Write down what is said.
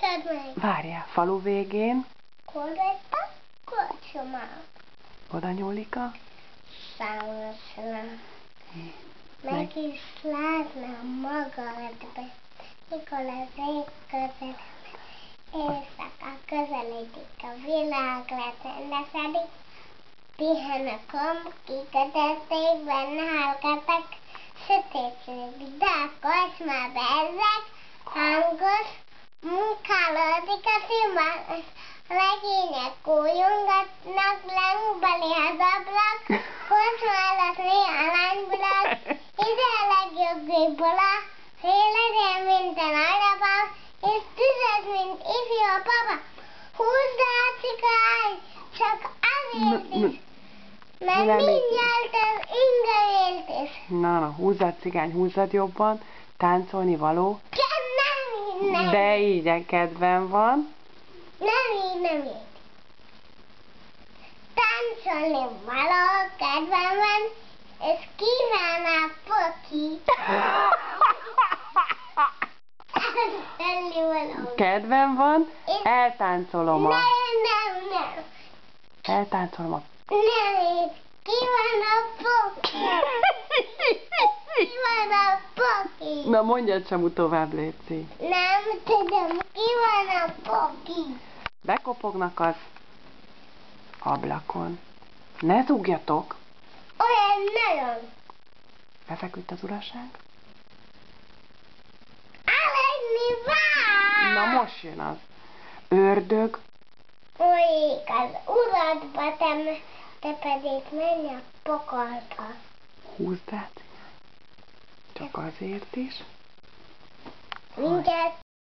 Mutasd meg! Várjál, falu végén. Hol lett a kocsma? Oda nyúlik a... Számosra. Meg is látnám magadba, mikor az ég közel, éjszaka közeledik a világ letendesedik, pihen a komp, kikötettékben hallgatok, sötétség, de a kocsmába ezek, hangos, munkálódik a színben, legények kúlyungatnak, lenkbeli az ablak, kocsma alatt néha lánybulak, ide a legjobb gépbola, fél legyen, mint a nagyapa, és tüzes, mint ifjú a papa. Húzd át, cikány, csak azért is, mert mindjárt az ingaért is. Na, húzzad, cigány, húzzad jobban. Táncolni való. Nem. De így kedven van. Nem így. Táncolni való kedvem van, és kíván a poki. Táncolni való. Kedven van, eltáncolom a... Nem. Eltáncolom a... Nem így. Kíván a poki. Kíván a poki. Na mondjad Samu tovább, léci. Nem tudom, kíván a poki. Bekopognak az ablakon. Ne zúgjatok! Olyan nagyon. Befeküdt az uraság? Állni vár! Na most jön az. Ördög. Folyik az uradba, te pedig menj a pokolba. Húzd át. Csak azért is. Mindjárt